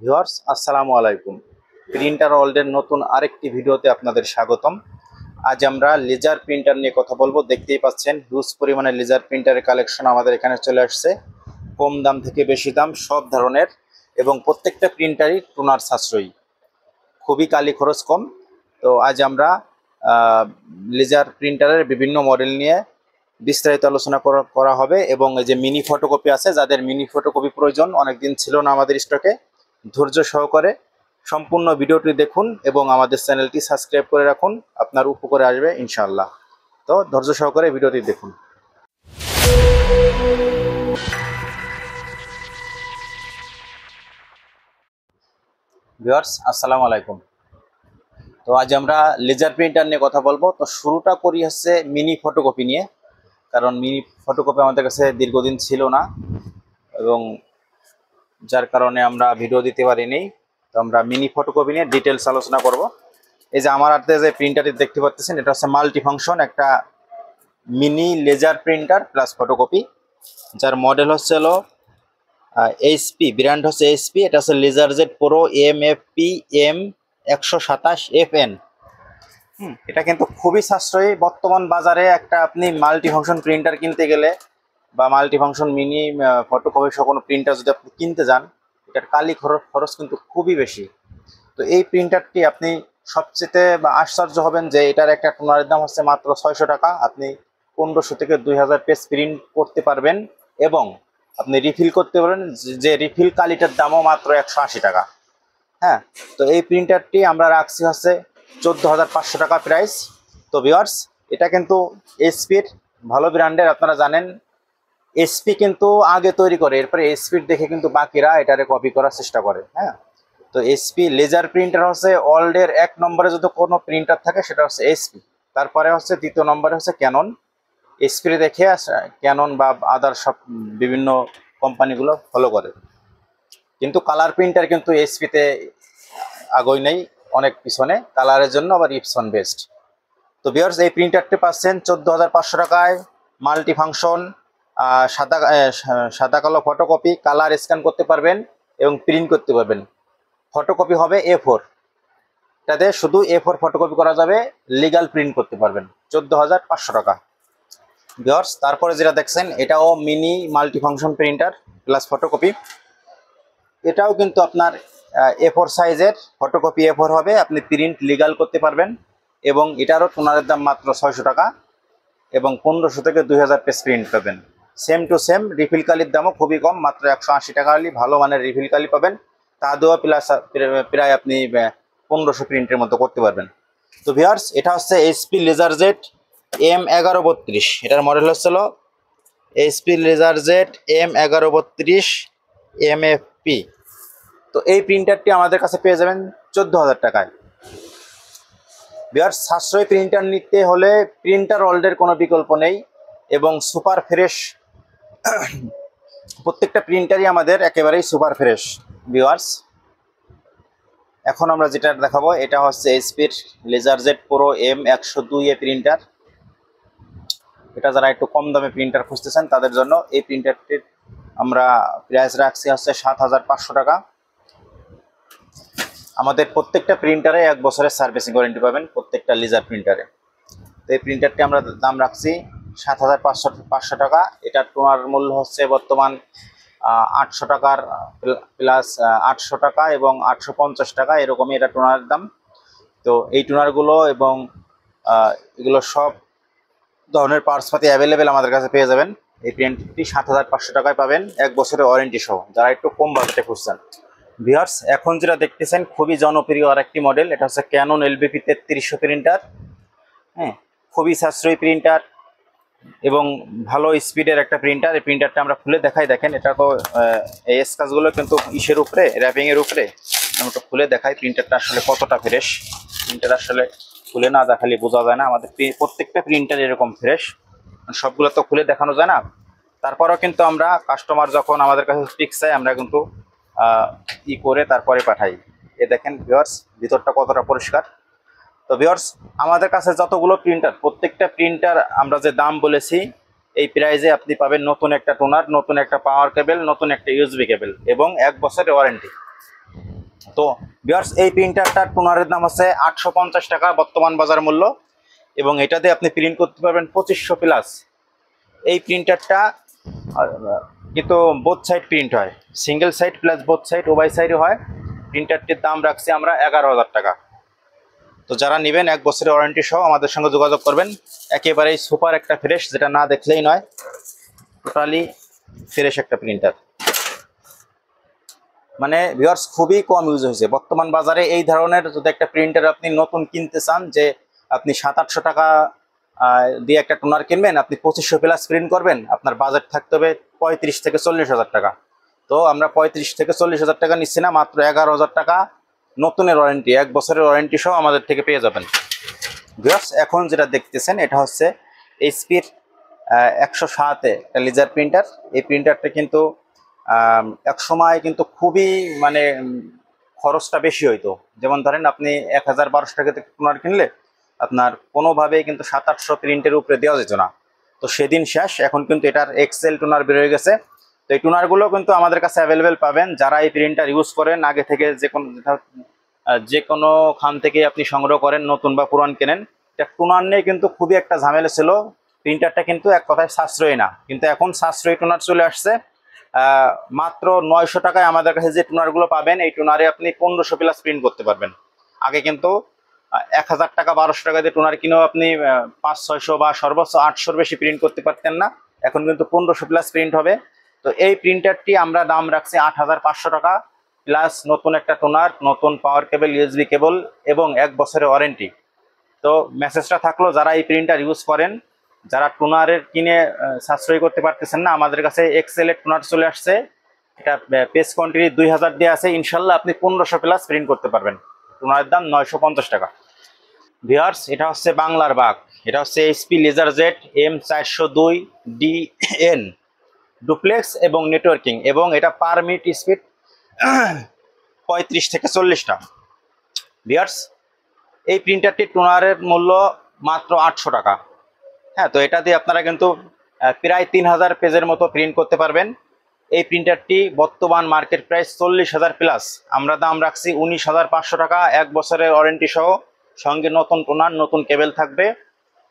Viewers আসসালামু আলাইকুম। Printer ওয়ার্ল্ডের নতুন আরেকটি ভিডিওতে আপনাদের স্বাগতম। আজ আমরা লেজার প্রিন্টার নিয়ে কথা বলবো। দেখতেই পাচ্ছেন হিউজ পরিমাণে লেজার প্রিন্টারের কালেকশন আমাদের এখানে চলে আসছে। কম দাম থেকে বেশি দাম সব ধরনের, এবং প্রত্যেকটা প্রিন্টারই টোনার সাশ্রয়ী, খুবই কালি খরচ কম। তো আজ আমরা লেজার প্রিন্টারের বিভিন্ন মডেল নিয়ে বিস্তারিত আলোচনা করা হবে। এবং এই যে মিনি ফটোকপি আছে, যাদের মিনি ফটোকপি প্রয়োজন, অনেকদিন ছিল না আমাদের স্টকে, ধৈর্য সহকারে সম্পূর্ণ ভিডিওটি দেখুন এবং আমাদের চ্যানেলটি সাবস্ক্রাইব করে রাখুন, আপনার উপকারে আসবে ইনশাআল্লাহ। তো ধৈর্য সহকারে ভিডিওটি দেখুন। ভিউয়ার্স আসসালামু আলাইকুম। তো আজ আমরা লেজার প্রিন্টার নিয়ে কথা বলবো। তো শুরুটা করি হচ্ছে মিনি ফটোকপি নিয়ে, কারণ মিনি ফটোকপি আমাদের কাছে দীর্ঘদিন ছিল না এবং যার কারণে আমরা ভিডিও দিতে পারিনি। তো আমরা মিনি ফটোকপি নিয়ে ডিটেলস আলোচনা করব। এই যে আমার হাতে যে প্রিন্টারটি দেখতে পাচ্ছেন, এটা হচ্ছে মাল্টি ফাংশন একটা mini laser printer plus photocopy, যার মডেল হচ্ছে হলো এইচপি, ব্র্যান্ড হচ্ছে এইচপি। এটা হচ্ছে laser jet pro MFP M127FN। এটা কিন্তু খুবই সাশ্রয়ী বর্তমান বাজারে। একটা আপনি মাল্টি ফাংশন প্রিন্টার কিনতে গেলে বা মাল্টি ফাংশন মিনি ফটোকপি সহ কোনো প্রিন্টার যদি আপনি কিনতে যান, এটার কালি খরচ কিন্তু খুবই বেশি। তো এই প্রিন্টারটি আপনি সবচেয়ে বা আশ্চর্য হবেন যে এটার একটা টোনারের দাম হচ্ছে মাত্র 600 টাকা। আপনি 1500 থেকে 2000 পেজ প্রিন্ট করতে পারবেন এবং আপনি রিফিল করতে পারবেন, যে রিফিল কালিটার দামও মাত্র 180 টাকা। হ্যাঁ, তো এই প্রিন্টারটি আমরা রাখছি হচ্ছে 14,500 টাকা প্রাইস। তো ভিউয়ার্স, এটা কিন্তু এইচপির ভালো ব্র্যান্ডের, আপনারা জানেন এইচপি কিন্তু আগে তৈরি করে, এরপরে এইচপির দেখে কিন্তু বাকিরা এটারে কপি করার চেষ্টা করে। হ্যাঁ, তো এইচপি লেজার প্রিন্টার হচ্ছে ওয়ার্ল্ডের 1 নম্বরে যদি কোনো প্রিন্টার থাকে সেটা হচ্ছে এইচপি। তারপরে হচ্ছে দ্বিতীয় নম্বরে হচ্ছে ক্যানন। এইচপি দেখে ক্যানন বা আদার সব বিভিন্ন কোম্পানিগুলো ফলো করে, কিন্তু কালার প্রিন্টার কিন্তু এইচপিতে আগই নেই, অনেক পিছনে কালারের জন্য, আবার ইপসন বেস্ট। তো ভিউয়ার্স, এই প্রিন্টারটি পাচ্ছেন 14,500 টাকায়। মাল্টি ফাংশন, সাদা কালো ফটোকপি, কালার স্ক্যান করতে পারবেন এবং প্রিন্ট করতে পারবেন। ফটোকপি হবে A4, এটাতে শুধু A4 ফটোকপি করা যাবে, লিগাল প্রিন্ট করতে পারবেন। 14,500 টাকা। ভিউয়ার্স, তারপরে যেটা দেখছেন এটাও mini multi function printer plus photocopy. এটাও কিন্তু আপনার A4 সাইজের, ফটোকপি A4 হবে, আপনি প্রিন্ট লিগাল করতে পারবেন এবং এটারও টোনারের দাম মাত্র 600 টাকা এবং 1500 থেকে 2000 পেজ প্রিন্ট পাবেন। Same to same. রিফিল কালির দামও খুবই কম, মাত্র 180 টাকা হলে ভালো মানের রিফিল কালি পাবেন। তা দেওয়া প্লাস প্রায় আপনি 1500 প্রিন্টের মতো করতে পারবেন। তো ভিউয়ার্স, এটা হচ্ছে এইচপি লেজার জেট M1132। এটার মডেল হচ্ছিল HP laser jet M1132 MFP। তো এই প্রিন্টারটি আমাদের কাছে পেয়ে যাবেন 14,000 টাকায়। ভিউয়ার্স, সাশ্রয়ী প্রিন্টার নিতে হলে প্রিন্টার ওয়ার্ল্ডের কোনো বিকল্প নেই এবং সুপার ফ্রেশ প্রত্যেকটা প্রিন্টারই আমাদের একেবারেই সুপার ফ্রেশ। ভিউয়ার্স, এখন আমরা যেটা দেখাবো এটা হচ্ছে এইচপির LaserJet Pro M102A printer. এটা যারা একটু কম দামে প্রিন্টার খুঁজতেছেন তাদের জন্য এই প্রিন্টারটির আমরা প্রাইস রাখছি হচ্ছে 7,500 টাকা। আমাদের প্রত্যেকটা প্রিন্টারে 1 বছরের সার্ভিসিং ওয়ারেন্টি পাবেন, প্রত্যেকটা লেজার প্রিন্টারে। তো এই প্রিন্টারটি আমরা দাম রাখছি 7,500 টাকা। এটার টোনার মূল্য হচ্ছে বর্তমান 800 টাকার প্লাস 800 টাকা এবং 850 টাকা, এরকমই এটা টোনারের দাম। তো এই টোনারগুলো এবং এগুলো সব ধরনের পার্টসপাতি অ্যাভেলেবেল আমাদের কাছে পেয়ে যাবেন। এই প্রিন্টারটি 7,500 টাকায় পাবেন, 1 বছরের ওয়ারেন্টি সহ, যারা একটু কম বাজেটে খুঁজছেন। ভিউয়ার্স, এখন যেটা দেখতেছেন খুবই জনপ্রিয় আরেকটি মডেল, এটা হচ্ছে ক্যানন LBP 3300 প্রিন্টার। হ্যাঁ, খুবই সাশ্রয়ী প্রিন্টার এবং ভালো স্পিডের একটা প্রিন্টার। এই প্রিন্টারটা আমরা খুলে দেখাই, দেখেন এটা তো এই স্কাচগুলো কিন্তু ইসের উপরে, র্যাপিংয়ের উপরে। আমরা তো খুলে দেখাই প্রিন্টারটা আসলে কতটা ফ্রেশ। প্রিন্টার আসলে খুলে না দেখালে বোঝা যায় না, আমাদের প্রত্যেকটা প্রিন্টার এরকম ফ্রেশ, সবগুলো তো খুলে দেখানো যায় না। তারপরেও কিন্তু আমরা কাস্টমার যখন আমাদের কাছে পিক চাই আমরা কিন্তু করে তারপরে পাঠাই। এ দেখেন ভিউয়ার্স, ভিতরটা কতটা পরিষ্কার। তো ভিউয়ার্স, আমাদের কাছে যতগুলো প্রিন্টার, প্রত্যেকটা প্রিন্টার আমরা যে দাম বলেছি এই প্রাইজে আপনি পাবেন নতুন একটা টোনার, নতুন একটা পাওয়ার কেবল, নতুন একটা USB কেবল এবং 1 বছরের ওয়ারেন্টি। তো ভিউয়ার্স, এই প্রিন্টারটার টোনারের দাম হচ্ছে 850 টাকা বর্তমান বাজার মূল্য, এবং এটাতে আপনি প্রিন্ট করতে পারবেন 2500 প্লাস। এই প্রিন্টারটা কিন্তু বোথ সাইড প্রিন্ট হয়, single side plus both side উভয় সাইডে হয়। প্রিন্টারটির দাম রাখছি আমরা 11,000 টাকা। তো যারা নেবেন 1 বছরের ওয়ারেন্টি সহ আমাদের সঙ্গে যোগাযোগ করবেন। একেবারেই সুপার একটা ফ্রেশ, যেটা না দেখলেই নয়, টোটালি ফ্রেশ একটা প্রিন্টার। মানে ভিউয়ার্স, খুবই কম ইউজ হয়েছে বর্তমান বাজারে। এই ধরনের যদি একটা প্রিন্টার আপনি নতুন কিনতে চান, যে আপনি 700-800 টাকা দিয়ে একটা টোনার কিনবেন, আপনি 2500 প্লাস প্রিন্ট করবেন, আপনার বাজেট থাকতে হবে 35 থেকে 40,000 টাকা। তো আমরা 35 থেকে 40,000 টাকা নিচ্ছি না, মাত্র 11,000 টাকা নতুনের ওয়ারেন্টি, 1 বছরের ওয়ারেন্টি সহ আমাদের থেকে পেয়ে যাবেন। ভিউয়ার্স, এখন যেটা দেখতেছেন এটা হচ্ছে এইচপির 107 একটা লেজার প্রিন্টার। এই প্রিন্টারটা কিন্তু এক সময় কিন্তু খুবই মানে খরচটা বেশি হইতো। যেমন ধরেন আপনি 1000-1200 টাকা থেকে টোনার কিনলে আপনার কোনোভাবেই কিন্তু 700-800 প্রিন্টের উপরে দেওয়া যেত না। তো সেদিন শেষ। এখন কিন্তু এটার এক্সেল টোনার বের হয়ে গেছে। তো এই টোনারগুলো কিন্তু আমাদের কাছে অ্যাভেলেবেল পাবেন। যারা এই প্রিন্টার ইউজ করেন আগে থেকে, যে কোনো খান থেকে আপনি সংগ্রহ করেন, নতুন বা পুরান কেনেন, এটা টোনার নিয়ে কিন্তু খুবই একটা ঝামেলা ছিল। প্রিন্টারটা কিন্তু এক কথায় সাশ্রয়ী না, কিন্তু এখন সাশ্রয়ী টোনার চলে আসছে। মাত্র 900 টাকায় আমাদের কাছে যে টোনারগুলো পাবেন, এই টোনারে আপনি 1500 প্লাস প্রিন্ট করতে পারবেন। আগে কিন্তু 1000 টাকা 1200 টাকা দিয়ে টোনার কিনেও আপনি 500-600 বা সর্বোচ্চ 800-র বেশি প্রিন্ট করতে পারতেন না। এখন কিন্তু 1500 প্লাস প্রিন্ট হবে। তো এই প্রিন্টারটি আমরা দাম রাখছি 8500 টাকা প্লাস নতুন একটা টোনার, নতুন পাওয়ার কেবল, ইউএসবি কেবল এবং 1 বছরের ওয়ারেন্টি। তো মেসেজটা থাকলো, যারা এই প্রিন্টার ইউজ করেন, যারা টোনারের কিনে সাশ্রয় করতে পারতেছেন না, আমাদের কাছে এক্সেল এর টোনার চলে আসছে। এটা পেজ কোয়ান্টিটি 2000 দিয়ে আছে। ইনশাল্লাহ আপনি 1500 প্লাস প্রিন্ট করতে পারবেন। টোনারের দাম 950 টাকা। ভিউয়ার্স, এটা হচ্ছে বাংলার বাঘ। এটা হচ্ছে এইচপি লেজারজেট M402DN ডুপ্লেক্স এবং নেটওয়ার্কিং, এবং এটা পার মিনিট স্পিড 35 থেকে 40টা। ভিউয়ার্স, এই প্রিন্টারটির টোনারের মূল্য মাত্র 800 টাকা। হ্যাঁ, তো এটা দিয়ে আপনারা কিন্তু প্রায় 3000 পেজের মতো প্রিন্ট করতে পারবেন। এই প্রিন্টারটি বর্তমান মার্কেট প্রাইস 40,000 প্লাস। আমরা দাম রাখছি 19,500 টাকা, 1 বছরের ওয়ারেন্টি সহ, সঙ্গে নতুন টোনার, নতুন কেবল থাকবে।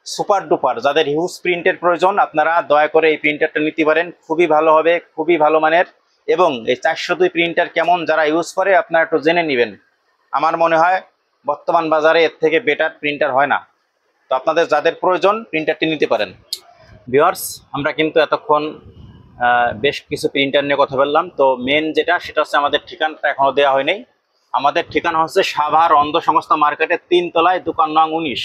সুপার ডুপার, যাদের হিউজ প্রিন্টের প্রয়োজন, আপনারা দয়া করে এই প্রিন্টারটা নিতে পারেন। খুবই ভালো হবে, খুবই ভালো মানের। এবং এই 402 প্রিন্টার কেমন যারা ইউজ করে আপনারা একটু জেনে নেবেন। আমার মনে হয় বর্তমান বাজারে এর থেকে বেটার প্রিন্টার হয় না। তো আপনাদের যাদের প্রয়োজন প্রিন্টারটি নিতে পারেন। ভিউয়ার্স, আমরা কিন্তু এতক্ষণ বেশ কিছু প্রিন্টার নিয়ে কথা বললাম। তো মেন যেটা, সেটা হচ্ছে আমাদের ঠিকানাটা এখনো দেওয়া হয়নি। আমাদের ঠিকানা হচ্ছে সাভার অন্ধ সংস্থা মার্কেটের 3 তলায়, দোকান নং 19।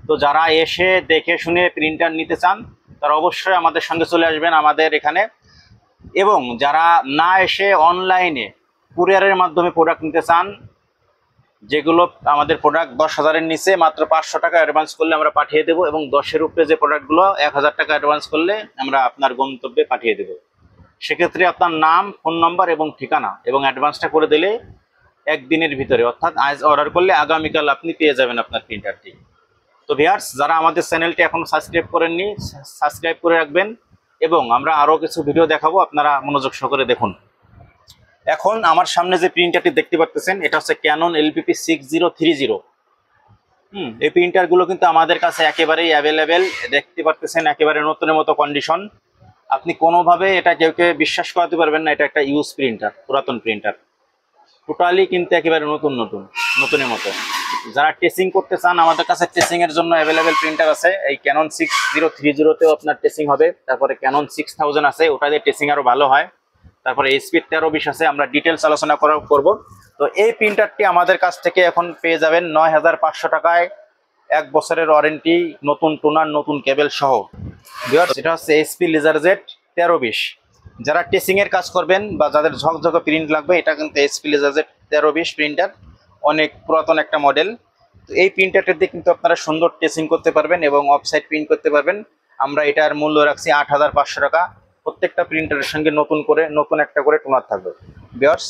তো যারা এসে দেখে শুনে প্রিন্টার নিতে চান তারা অবশ্যই আমাদের সঙ্গে চলে আসবেন আমাদের এখানে। এবং যারা না এসে অনলাইনে কুরিয়ারের মাধ্যমে প্রোডাক্ট নিতে চান, যেগুলো আমাদের প্রোডাক্ট 10,000-এর নিচে, মাত্র 500 টাকা অ্যাডভান্স করলে আমরা পাঠিয়ে দেবো। এবং 10-এর উপরে যে প্রোডাক্টগুলো 1000 টাকা অ্যাডভান্স করলে আমরা আপনার গন্তব্যে পাঠিয়ে দেবো। সেক্ষেত্রে আপনার নাম, ফোন নম্বর এবং ঠিকানা এবং অ্যাডভান্সটা করে দিলে একদিনের ভিতরে, অর্থাৎ আজ অর্ডার করলে আগামীকাল আপনি পেয়ে যাবেন আপনার প্রিন্টারটি। তো ভিউয়ার্স, যারা আমাদের চ্যানেলটি এখনো সাবস্ক্রাইব করেননি, সাবস্ক্রাইব করে রাখবেন। এবং আমরা আরও কিছু ভিডিও দেখাবো, আপনারা মনোযোগ সহকারে দেখুন। এখন আমার সামনে যে প্রিন্টারটি দেখতে পাচ্ছেন, এটা হচ্ছে ক্যানন LPP 6030। এই প্রিন্টারগুলো কিন্তু আমাদের কাছে একেবারেই অ্যাভেলেবেল। দেখতে পাচ্ছেন একেবারে নতুনের মতো কন্ডিশন। আপনি কোনোভাবে এটা কেউকে বিশ্বাস করাতে পারবেন না এটা একটা ইউজ প্রিন্টার, পুরাতন প্রিন্টার। টোটালি কিন্তু একেবারে নতুনের মতো। যারা টেসিং করতে চান, আমাদের কাছে টেসিং এর জন্য অ্যাভেলেবেল প্রিন্টার আছে। এই ক্যানন 6030-তেও আপনার টেসিং হবে। তারপরে ক্যানন 6000 আছে, ওটা দিয়ে টেসিং আরও ভালো হয়। তারপরে এইচপি 1320 আছে, আমরা ডিটেলস আলোচনা করব। তো এই প্রিন্টারটি আমাদের কাছ থেকে এখন পেয়ে যাবেন 9500 টাকায়, 1 বছরের ওয়ারেন্টি, নতুন টোনার, নতুন কেবল সহ। এটা হচ্ছে এইচপি লেজারজেট 1320। যারা টেসিং এর কাজ করবেন বা যাদের ঝকঝকে প্রিন্ট লাগবে, এটা কিন্তু এইচপি লেজারজেট 1320 প্রিন্টার, অনেক পুরাতন একটা মডেল। তো এই প্রিন্টারটা দিয়ে কিন্তু আপনারা সুন্দর টেসিং করতে পারবেন এবং অফসাইড প্রিন্ট করতে পারবেন। আমরা এটার মূল্য রাখছি 8500 টাকা। প্রত্যেকটা প্রিন্টারের সঙ্গে নতুন একটা করে টোনার থাকবে। ভিউয়ার্স,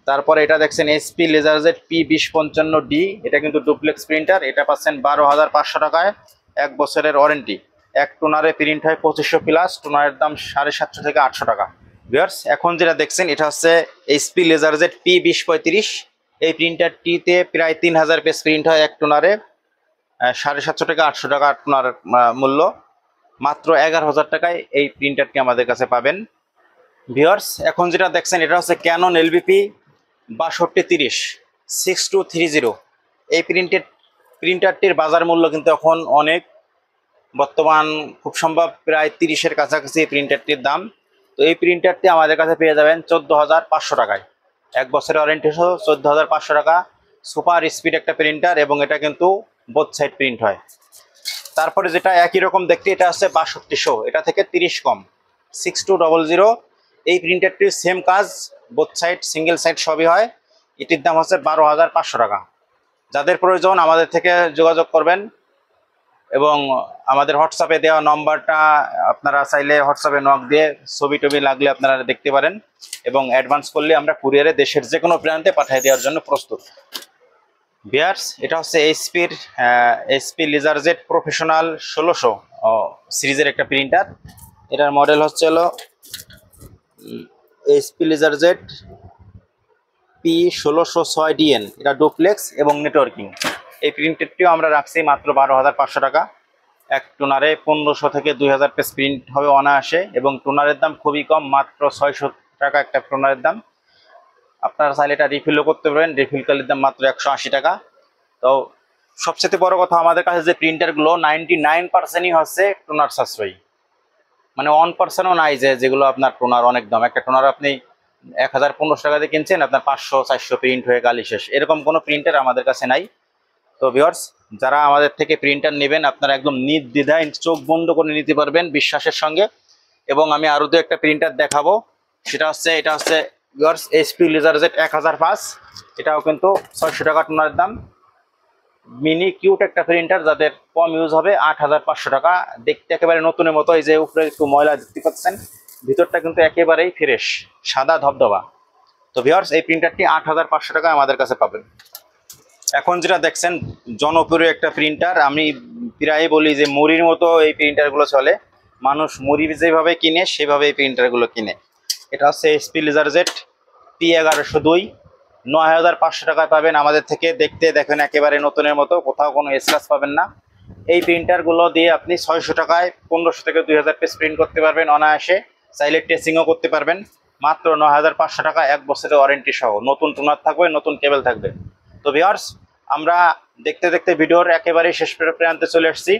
তারপরে এটা দেখছেন এইচপি লেজারজেট P2055D। এটা কিন্তু ডুপ্লেক্স প্রিন্টার। এটা পাচ্ছেন 12500 টাকায়, 1 বছরের ওয়ারেন্টি। এক টোনারে প্রিন্ট হয় 2500 প্লাস। টোনারের দাম 750 থেকে 800 টাকা। ভিউয়ার্স, এখন যেটা দেখছেন এটা হচ্ছে এইচপি লেজারজেট P2035। এই প্রিন্টারটিতে প্রায় 3000 পেজ প্রিন্ট হয় এক টোনারে। 750 টাকা 800 টাকা টোনার মূল্য। মাত্র 11,000 টাকায় এই প্রিন্টারটি আমাদের কাছে পাবেন। ভিউয়ার্স, এখন যেটা দেখছেন এটা হচ্ছে ক্যানন এলবিপি 6230 6230। এই প্রিন্টারটির বাজার মূল্য কিন্তু এখন অনেক, বর্তমান খুব সম্ভব প্রায় 30-এর কাছাকাছি এই প্রিন্টারটির দাম। তো এই প্রিন্টারটি আমাদের কাছে পেয়ে যাবেন 14,500 টাকায়। 1 বছরের ওয়ারেন্টি সহ 14,500 টাকা। সুপার স্পিড একটা প্রিন্টার এবং এটা কিন্তু বোথ সাইড প্রিন্ট হয়। তারপরে যেটা একই রকম দেখতে, এটা হচ্ছে 6200, এটা থেকে 30 কম 6200। এই প্রিন্টারটির সেম কাজ, বোথ সাইড সিঙ্গেল সাইড সবই হয়। এটির দাম হচ্ছে 12,500 টাকা। যাদের প্রয়োজন আমাদের থেকে যোগাযোগ করবেন এবং আমাদের হোয়াটসঅ্যাপে দেওয়া নম্বরটা আপনারা চাইলে হোয়াটসঅ্যাপে নক দিয়ে ছবি টবি লাগলে আপনারা দেখতে পারেন এবং অ্যাডভান্স করলে আমরা কুরিয়ারে দেশের যে কোনো প্রান্তে পাঠিয়ে দেওয়ার জন্য প্রস্তুত। ভিউয়ার্স, এটা হচ্ছে এইচপি লেজারজেট প্রফেশনাল 1600 সিরিজের একটা প্রিন্টার। এটার মডেল হচ্ছে হলো এইচপি লেজারজেট P1606DN। এটা ডুপ্লেক্স এবং নেটওয়ার্কিং। এই প্রিন্টারটিও আমরা রাখছি মাত্র 12,500 টাকা। এক টোনারে 1500 থেকে 2000 পেজ প্রিন্ট হবে অনায়াসে এবং টোনারের দাম খুবই কম, মাত্র 600 টাকা একটা টোনারের দাম। আপনারা চাইলে এটা রিফিলও করতে পারবেন, রিফিল কালির দাম মাত্র 180 টাকা। তো সবচেয়ে বড় কথা, আমাদের কাছে যে প্রিন্টারগুলো 99%ই হচ্ছে টোনার সাশ্রয়ী। মানে 1%ও নাই যেগুলো আপনার টোনার অনেক দাম। একটা টোনার আপনি 1015 টাকা দিয়ে কিনছেন, আপনার 500-400 প্রিন্ট হয়ে কালি শেষ, এরকম কোনো প্রিন্টার আমাদের কাছে নাই। তো ভিউয়ার্স, যারা আমাদের থেকে প্রিন্টার নেবেন আপনারা একদম নির্দ্বিধায় চোখ বন্ধ করে নিতে পারবেন বিশ্বাসের সঙ্গে। এবং আমি আরও দু একটা প্রিন্টার দেখাবো। এটা হচ্ছে ভিউয়ার্স এইচপি লেজারজেট 1005। এটাও কিন্তু 600 টাকা টোনার দাম। মিনি কিউট একটা প্রিন্টার, যাদের কম ইউজ হবে 8,500 টাকা। দেখতে একেবারে নতুনের মতো। এই যে উপরে একটু ময়লা দেখতে পাচ্ছেন, ভিতরটা কিন্তু একেবারেই ফ্রেশ, সাদা ধবধবা। তো ভিউয়ার্স, এই প্রিন্টারটি 8,500 টাকা আমাদের কাছে পাবেন। এখন যেটা দেখছেন জনপ্রিয় একটা প্রিন্টার, আমি প্রায় বলি যে মুড়ির মতো এই প্রিন্টারগুলো চলে। মানুষ মুড়ি যেভাবে কিনে সেভাবে এই প্রিন্টারগুলো কিনে। এটা হচ্ছে এইচপি লেজারজেট P1102। 9,500 টাকায় পাবেন আমাদের থেকে। দেখতে দেখেন একেবারে নতুনের মতো, কোথাও কোনো স্ক্র্যাচ পাবেন না। এই প্রিন্টারগুলো দিয়ে আপনি 600 টাকায় 1500 থেকে 2000 পেজ প্রিন্ট করতে পারবেন অনায়াসে। চাইলে টেস্টিংও করতে পারবেন। মাত্র 9,500 টাকা, 1 বছরের ওয়ারেন্টি সহ। নতুন টোনার থাকবে, নতুন কেবল থাকবে। তো ভিউয়ার্স, আমরা দেখতে দেখতে ভিডিওর একেবারেই শেষ প্রান্তে চলে আসছি।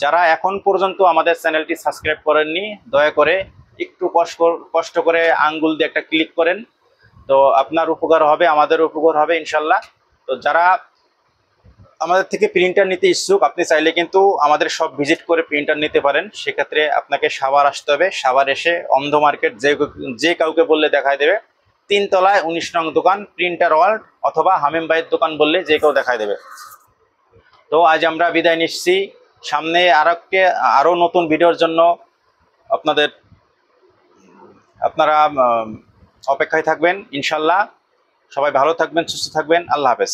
যারা এখন পর্যন্ত আমাদের চ্যানেলটি সাবস্ক্রাইব করেননি, দয়া করে একটু কষ্ট করে আঙ্গুল দিয়ে একটা ক্লিক করেন। তো আপনার উপকার হবে, আমাদের উপকার হবে ইনশাল্লাহ। তো যারা আমাদের থেকে প্রিন্টার নিতে ইচ্ছুক, আপনি চাইলে কিন্তু আমাদের সব ভিজিট করে প্রিন্টার নিতে পারেন। সেক্ষেত্রে আপনাকে সাভার আসতে হবে। সাভার এসে অন্ধ মার্কেট যে কাউকে বললে দেখায় দেবে। 3 তলায় 19 নং দোকান প্রিন্টার ওয়ার্ল্ড, অথবা হামিম ভাইয়ের দোকান বললে যে কেউ দেখায় দেবে। তো আজ আমরা বিদায় নিচ্ছি। সামনে আরো নতুন ভিডিওর জন্য আপনারা অপেক্ষায় থাকবেন ইনশাল্লাহ। সবাই ভালো থাকবেন, সুস্থ থাকবেন। আল্লাহ হাফেজ।